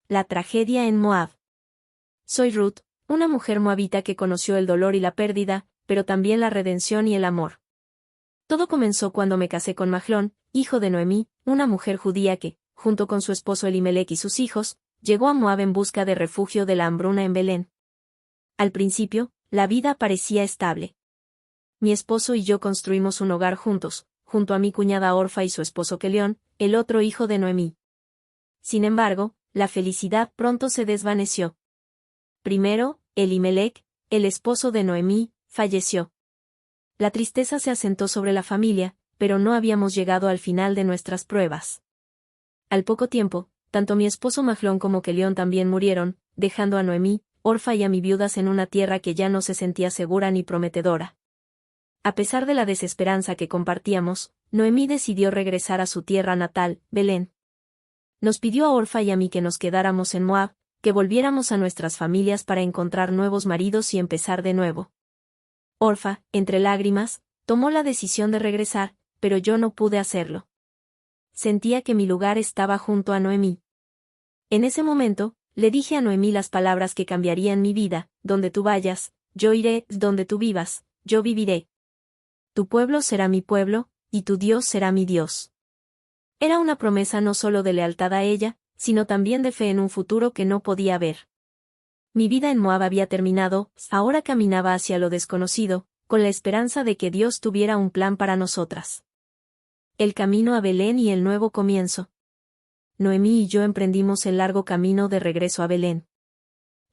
La tragedia en Moab. Soy Ruth, una mujer moabita que conoció el dolor y la pérdida, pero también la redención y el amor. Todo comenzó cuando me casé con Mahlón, hijo de Noemí, una mujer judía que, junto con su esposo Elimelec y sus hijos, llegó a Moab en busca de refugio de la hambruna en Belén. Al principio, la vida parecía estable. Mi esposo y yo construimos un hogar juntos, junto a mi cuñada Orfa y su esposo Kelión, el otro hijo de Noemí. Sin embargo, la felicidad pronto se desvaneció. Primero, Elimelec, el esposo de Noemí, falleció. La tristeza se asentó sobre la familia, pero no habíamos llegado al final de nuestras pruebas. Al poco tiempo, tanto mi esposo Mahlón como Kelión también murieron, dejando a Noemí, Orfa y a mi viudas en una tierra que ya no se sentía segura ni prometedora. A pesar de la desesperanza que compartíamos, Noemí decidió regresar a su tierra natal, Belén. Nos pidió a Orfa y a mí que nos quedáramos en Moab, que volviéramos a nuestras familias para encontrar nuevos maridos y empezar de nuevo. Orfa, entre lágrimas, tomó la decisión de regresar, pero yo no pude hacerlo. Sentía que mi lugar estaba junto a Noemí. En ese momento, le dije a Noemí las palabras que cambiarían mi vida: donde tú vayas, yo iré; donde tú vivas, yo viviré. Tu pueblo será mi pueblo, y tu Dios será mi Dios. Era una promesa no solo de lealtad a ella, sino también de fe en un futuro que no podía ver. Mi vida en Moab había terminado, ahora caminaba hacia lo desconocido, con la esperanza de que Dios tuviera un plan para nosotras. El camino a Belén y el nuevo comienzo. Noemí y yo emprendimos el largo camino de regreso a Belén.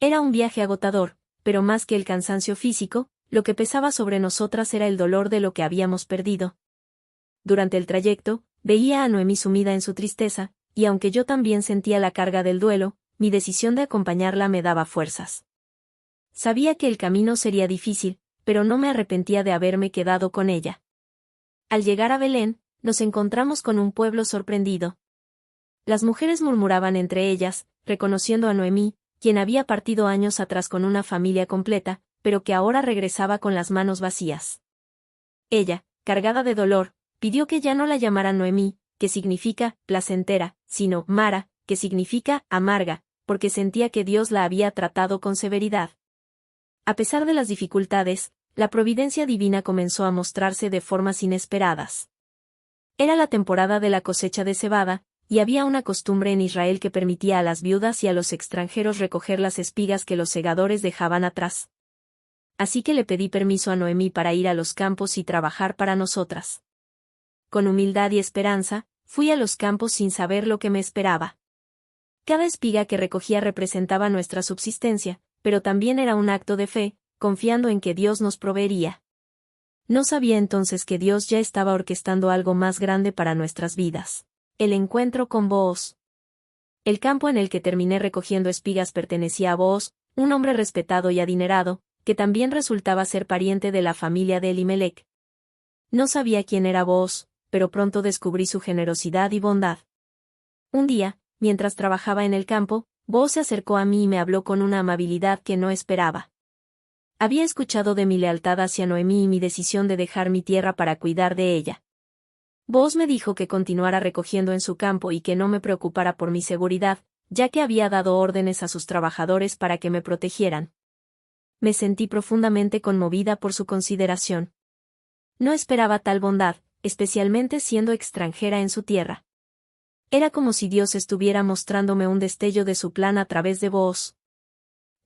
Era un viaje agotador, pero más que el cansancio físico, lo que pesaba sobre nosotras era el dolor de lo que habíamos perdido. Durante el trayecto, veía a Noemí sumida en su tristeza, y aunque yo también sentía la carga del duelo, mi decisión de acompañarla me daba fuerzas. Sabía que el camino sería difícil, pero no me arrepentía de haberme quedado con ella. Al llegar a Belén, nos encontramos con un pueblo sorprendido. Las mujeres murmuraban entre ellas, reconociendo a Noemí, quien había partido años atrás con una familia completa, pero que ahora regresaba con las manos vacías. Ella, cargada de dolor, pidió que ya no la llamaran Noemí, que significa placentera, sino Mara, que significa amarga, porque sentía que Dios la había tratado con severidad. A pesar de las dificultades, la providencia divina comenzó a mostrarse de formas inesperadas. Era la temporada de la cosecha de cebada, y había una costumbre en Israel que permitía a las viudas y a los extranjeros recoger las espigas que los segadores dejaban atrás. Así que le pedí permiso a Noemí para ir a los campos y trabajar para nosotras. Con humildad y esperanza, fui a los campos sin saber lo que me esperaba. Cada espiga que recogía representaba nuestra subsistencia, pero también era un acto de fe, confiando en que Dios nos proveería. No sabía entonces que Dios ya estaba orquestando algo más grande para nuestras vidas: el encuentro con Booz. El campo en el que terminé recogiendo espigas pertenecía a Booz, un hombre respetado y adinerado, que también resultaba ser pariente de la familia de Elimelec. No sabía quién era Booz, pero pronto descubrí su generosidad y bondad. Un día, mientras trabajaba en el campo, Booz se acercó a mí y me habló con una amabilidad que no esperaba. Había escuchado de mi lealtad hacia Noemí y mi decisión de dejar mi tierra para cuidar de ella. Booz me dijo que continuara recogiendo en su campo y que no me preocupara por mi seguridad, ya que había dado órdenes a sus trabajadores para que me protegieran. Me sentí profundamente conmovida por su consideración. No esperaba tal bondad, especialmente siendo extranjera en su tierra. Era como si Dios estuviera mostrándome un destello de su plan a través de Booz.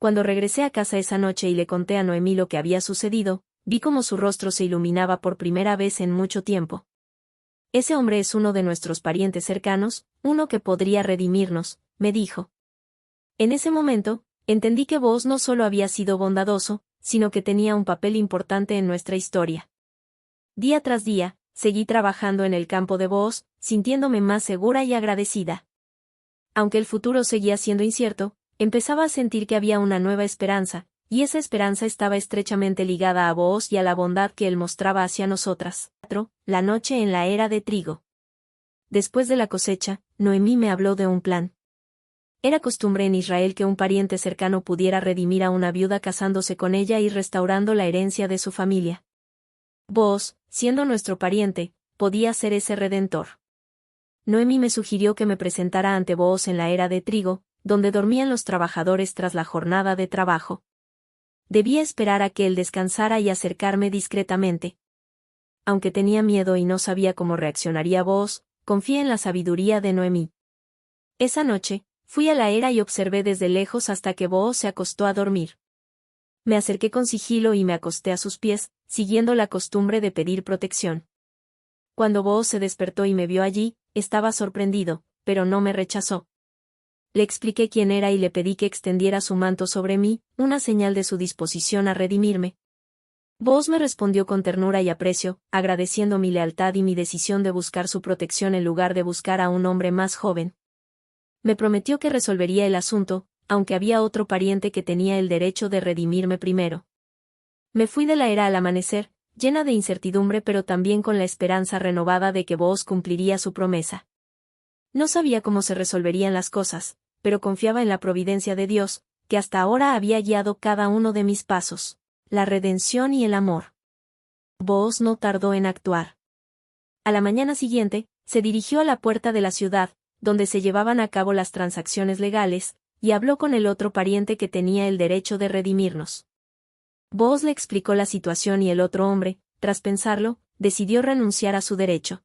Cuando regresé a casa esa noche y le conté a Noemí lo que había sucedido, vi cómo su rostro se iluminaba por primera vez en mucho tiempo. Ese hombre es uno de nuestros parientes cercanos, uno que podría redimirnos, me dijo. En ese momento, entendí que Booz no solo había sido bondadoso, sino que tenía un papel importante en nuestra historia. Día tras día, seguí trabajando en el campo de Booz, sintiéndome más segura y agradecida. Aunque el futuro seguía siendo incierto, empezaba a sentir que había una nueva esperanza, y esa esperanza estaba estrechamente ligada a Booz y a la bondad que él mostraba hacia nosotras. La noche en la era de trigo. Después de la cosecha, Noemí me habló de un plan. Era costumbre en Israel que un pariente cercano pudiera redimir a una viuda casándose con ella y restaurando la herencia de su familia. Booz, siendo nuestro pariente, podía ser ese redentor. Noemí me sugirió que me presentara ante Booz en la era de trigo, donde dormían los trabajadores tras la jornada de trabajo. Debía esperar a que él descansara y acercarme discretamente. Aunque tenía miedo y no sabía cómo reaccionaría Booz, confié en la sabiduría de Noemí. Esa noche, fui a la era y observé desde lejos hasta que Booz se acostó a dormir. Me acerqué con sigilo y me acosté a sus pies, siguiendo la costumbre de pedir protección. Cuando Booz se despertó y me vio allí, estaba sorprendido, pero no me rechazó. Le expliqué quién era y le pedí que extendiera su manto sobre mí, una señal de su disposición a redimirme. Booz me respondió con ternura y aprecio, agradeciendo mi lealtad y mi decisión de buscar su protección en lugar de buscar a un hombre más joven. Me prometió que resolvería el asunto, aunque había otro pariente que tenía el derecho de redimirme primero. Me fui de la era al amanecer, llena de incertidumbre pero también con la esperanza renovada de que Booz cumpliría su promesa. No sabía cómo se resolverían las cosas, pero confiaba en la providencia de Dios, que hasta ahora había guiado cada uno de mis pasos. La redención y el amor. Booz no tardó en actuar. A la mañana siguiente, se dirigió a la puerta de la ciudad, donde se llevaban a cabo las transacciones legales, y habló con el otro pariente que tenía el derecho de redimirnos. Booz le explicó la situación y el otro hombre, tras pensarlo, decidió renunciar a su derecho.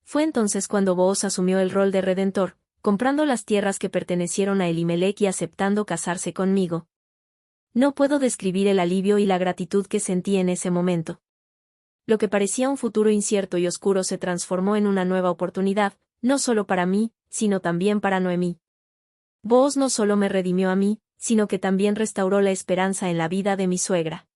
Fue entonces cuando Booz asumió el rol de redentor, comprando las tierras que pertenecieron a Elimelec y aceptando casarse conmigo. No puedo describir el alivio y la gratitud que sentí en ese momento. Lo que parecía un futuro incierto y oscuro se transformó en una nueva oportunidad, no solo para mí, sino también para Noemí. Booz no solo me redimió a mí, sino que también restauró la esperanza en la vida de mi suegra.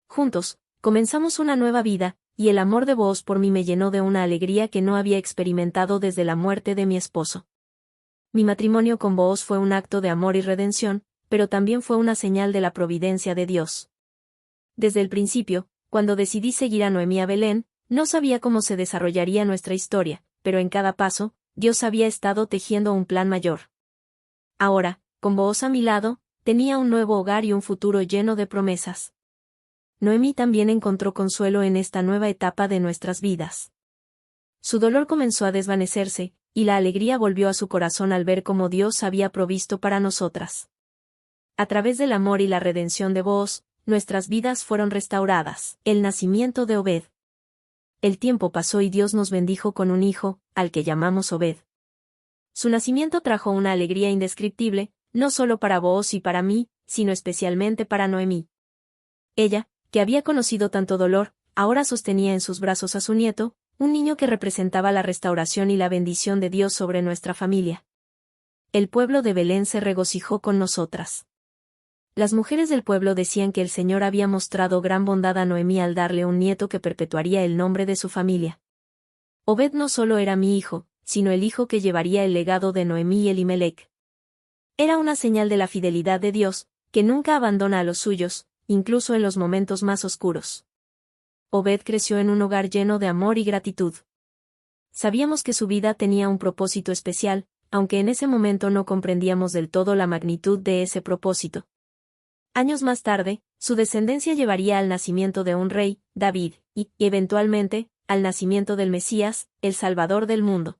Juntos, comenzamos una nueva vida, y el amor de Booz por mí me llenó de una alegría que no había experimentado desde la muerte de mi esposo. Mi matrimonio con Booz fue un acto de amor y redención, pero también fue una señal de la providencia de Dios. Desde el principio, cuando decidí seguir a Noemí a Belén, no sabía cómo se desarrollaría nuestra historia, pero en cada paso, Dios había estado tejiendo un plan mayor. Ahora, con Booz a mi lado, tenía un nuevo hogar y un futuro lleno de promesas. Noemí también encontró consuelo en esta nueva etapa de nuestras vidas. Su dolor comenzó a desvanecerse, y la alegría volvió a su corazón al ver cómo Dios había provisto para nosotras. A través del amor y la redención de Booz, nuestras vidas fueron restauradas. El nacimiento de Obed. El tiempo pasó y Dios nos bendijo con un hijo, al que llamamos Obed. Su nacimiento trajo una alegría indescriptible, no solo para Booz y para mí, sino especialmente para Noemí. Ella, que había conocido tanto dolor, ahora sostenía en sus brazos a su nieto, un niño que representaba la restauración y la bendición de Dios sobre nuestra familia. El pueblo de Belén se regocijó con nosotras. Las mujeres del pueblo decían que el Señor había mostrado gran bondad a Noemí al darle un nieto que perpetuaría el nombre de su familia. Obed no solo era mi hijo, sino el hijo que llevaría el legado de Noemí y Elimelec. Era una señal de la fidelidad de Dios, que nunca abandona a los suyos, incluso en los momentos más oscuros. Obed creció en un hogar lleno de amor y gratitud. Sabíamos que su vida tenía un propósito especial, aunque en ese momento no comprendíamos del todo la magnitud de ese propósito. Años más tarde, su descendencia llevaría al nacimiento de un rey, David, y, eventualmente, al nacimiento del Mesías, el Salvador del mundo.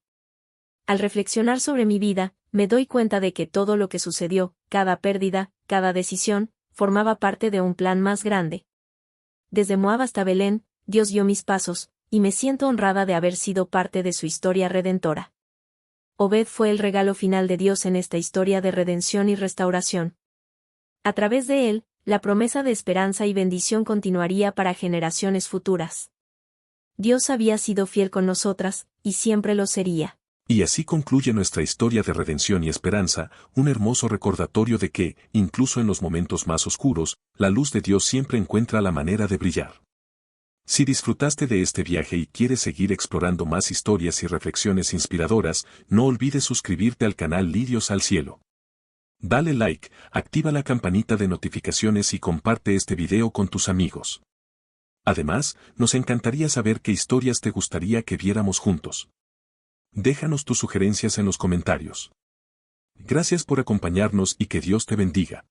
Al reflexionar sobre mi vida, me doy cuenta de que todo lo que sucedió, cada pérdida, cada decisión, formaba parte de un plan más grande. Desde Moab hasta Belén, Dios guió mis pasos, y me siento honrada de haber sido parte de su historia redentora. Obed fue el regalo final de Dios en esta historia de redención y restauración. A través de él, la promesa de esperanza y bendición continuaría para generaciones futuras. Dios había sido fiel con nosotras, y siempre lo sería. Y así concluye nuestra historia de redención y esperanza, un hermoso recordatorio de que, incluso en los momentos más oscuros, la luz de Dios siempre encuentra la manera de brillar. Si disfrutaste de este viaje y quieres seguir explorando más historias y reflexiones inspiradoras, no olvides suscribirte al canal Lirios al Cielo. Dale like, activa la campanita de notificaciones y comparte este video con tus amigos. Además, nos encantaría saber qué historias te gustaría que viéramos juntos. Déjanos tus sugerencias en los comentarios. Gracias por acompañarnos y que Dios te bendiga.